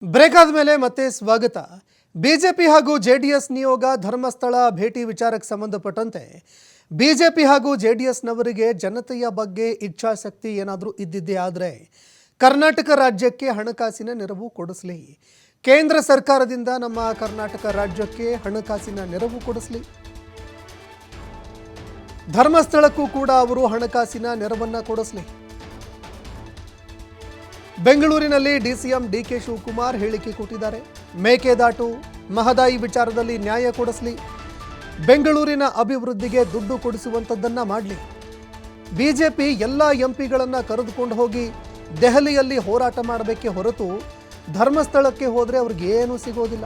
Break ಆದಮೇಲೆ ಮತ್ತೆ ಸ್ವಾಗತ. ಬಿಜೆಪಿ ಹಾಗೂ ಜೆಡಿಎಸ್ ನಿಯೋಗ ಧರ್ಮಸ್ಥಳ ಭೇಟಿ ವಿಚಾರಕ್ಕೆ ಸಂಬಂಧಪಟ್ಟಂತೆ ಬಿಜೆಪಿ ಹಾಗೂ ಜೆಡಿಎಸ್ನವರಿಗೆ ಜನತೆಯ ಬಗ್ಗೆ ಇಚ್ಛಾಶಕ್ತಿ ಏನಾದರೂ ಇದ್ದಿದ್ದೇ ಆದರೆ ಕರ್ನಾಟಕ ರಾಜ್ಯಕ್ಕೆ ಹಣಕಾಸಿನ ನೆರವು ಕೊಡಿಸಲಿ. ಕೇಂದ್ರ ಸರ್ಕಾರದಿಂದ ನಮ್ಮ ಕರ್ನಾಟಕ ರಾಜ್ಯಕ್ಕೆ ಹಣಕಾಸಿನ ನೆರವು ಕೊಡಿಸಲಿ. ಧರ್ಮಸ್ಥಳಕ್ಕೂ ಕೂಡ ಅವರು ಹಣಕಾಸಿನ ನೆರವನ್ನು ಕೊಡಿಸಲಿ. ಬೆಂಗಳೂರಿನಲ್ಲಿ ಡಿಸಿಎಂ ಡಿಕೆ ಶಿವಕುಮಾರ್ ಹೇಳಿಕೆ ಕೊಟ್ಟಿದ್ದಾರೆ. ಮೇಕೆದಾಟು ಮಹದಾಯಿ ವಿಚಾರದಲ್ಲಿ ನ್ಯಾಯ ಕೊಡಿಸಲಿ. ಬೆಂಗಳೂರಿನ ಅಭಿವೃದ್ಧಿಗೆ ದುಡ್ಡು ಕೊಡಿಸುವಂಥದ್ದನ್ನು ಮಾಡಲಿ. ಬಿಜೆಪಿ ಎಲ್ಲ ಎಂಪಿಗಳನ್ನು ಕರೆದುಕೊಂಡು ಹೋಗಿ ದೆಹಲಿಯಲ್ಲಿ ಹೋರಾಟ ಮಾಡಬೇಕೇ ಹೊರತು ಧರ್ಮಸ್ಥಳಕ್ಕೆ ಹೋದರೆ ಅವ್ರಿಗೆ ಏನೂ ಸಿಗೋದಿಲ್ಲ.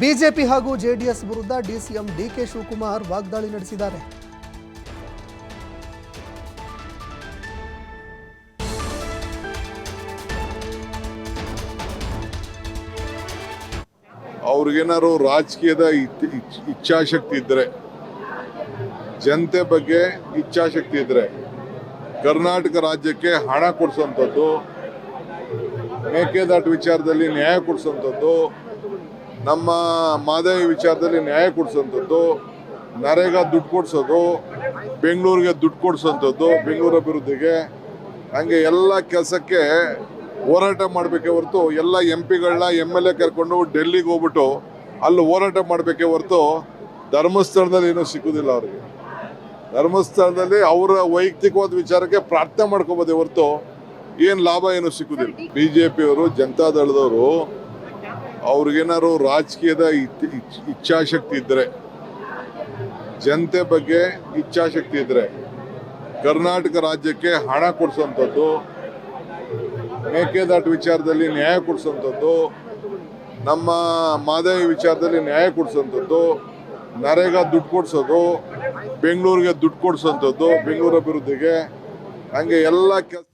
ಬಿಜೆಪಿ ಹಾಗೂ ಜೆಡಿಎಸ್ ವಿರುದ್ಧ ಡಿಸಿಎಂ ಡಿಕೆ ಶಿವಕುಮಾರ್ ವಾಗ್ದಾಳಿ ನಡೆಸಿದ್ದಾರೆ. ಅವ್ರಿಗೇನಾದ್ರು ರಾಜಕೀಯದ ಇಚ್ಛಾಶಕ್ತಿ ಇದ್ದರೆ, ಜನತೆ ಬಗ್ಗೆ ಇಚ್ಛಾಶಕ್ತಿ ಇದ್ದರೆ ಕರ್ನಾಟಕ ರಾಜ್ಯಕ್ಕೆ ಹಣ ಕೊಡಿಸುವಂಥದ್ದು, ಮೇಕೆದಾಟು ವಿಚಾರದಲ್ಲಿ ನ್ಯಾಯ ಕೊಡಿಸುವಂಥದ್ದು, ನಮ್ಮ ಮಾದರಿ ವಿಚಾರದಲ್ಲಿ ನ್ಯಾಯ ಕೊಡಿಸುವಂಥದ್ದು, ನರೇಗಾ ದುಡ್ಡು ಕೊಡಿಸೋದು, ಬೆಂಗಳೂರಿಗೆ ದುಡ್ಡು ಕೊಡಿಸುವಂಥದ್ದು, ಬೆಂಗಳೂರು ಅಭಿವೃದ್ಧಿಗೆ, ಹಂಗೆ ಎಲ್ಲ ಕೆಲಸಕ್ಕೆ ಹೋರಾಟ ಮಾಡಬೇಕೇ ಹೊರತು ಎಲ್ಲ ಎಂಪಿಗಳನ್ನ MLA ಕರ್ಕೊಂಡು ಡೆಲ್ಲಿಗೆ ಹೋಗ್ಬಿಟ್ಟು ಅಲ್ಲಿ ಹೋರಾಟ ಮಾಡಬೇಕೇ ಹೊರತು ಧರ್ಮಸ್ಥಳದಲ್ಲಿ ಏನೂ ಸಿಕ್ಕುದಿಲ್ಲ. ಅವ್ರಿಗೆ ಧರ್ಮಸ್ಥಳದಲ್ಲಿ ಅವರ ವೈಯಕ್ತಿಕವಾದ ವಿಚಾರಕ್ಕೆ ಪ್ರಾರ್ಥನೆ ಮಾಡ್ಕೋಬೋದೇ ಹೊರತು ಏನು ಲಾಭ ಏನೂ ಸಿಕ್ಕುದಿಲ್ಲ. ಬಿಜೆಪಿಯವರು ಜನತಾದಳದವರು ಅವ್ರಿಗೇನಾದ್ರು ರಾಜಕೀಯದ ಇಚ್ಛಾಶಕ್ತಿ ಇದ್ದರೆ, ಜನತೆ ಬಗ್ಗೆ ಇಚ್ಛಾಶಕ್ತಿ ಇದ್ದರೆ ಕರ್ನಾಟಕ ರಾಜ್ಯಕ್ಕೆ ಹಣ ಕೊಡಿಸುವಂಥದ್ದು, ಮೇಕೆದಾಟು ವಿಚಾರದಲ್ಲಿ ನ್ಯಾಯ ಕೊಡಿಸುವಂಥದ್ದು, ನಮ್ಮ ಮಾದರಿ ವಿಚಾರದಲ್ಲಿ ನ್ಯಾಯ ಕೊಡಿಸುವಂಥದ್ದು, ನರೇಗಾ ದುಡ್ಡು ಕೊಡಿಸೋದು, ಬೆಂಗಳೂರಿಗೆ ದುಡ್ಡು ಕೊಡಿಸುವಂಥದ್ದು, ಬೆಂಗಳೂರು ಅಭಿವೃದ್ಧಿಗೆ, ಹಂಗೆ ಎಲ್ಲ ಕೆಲಸ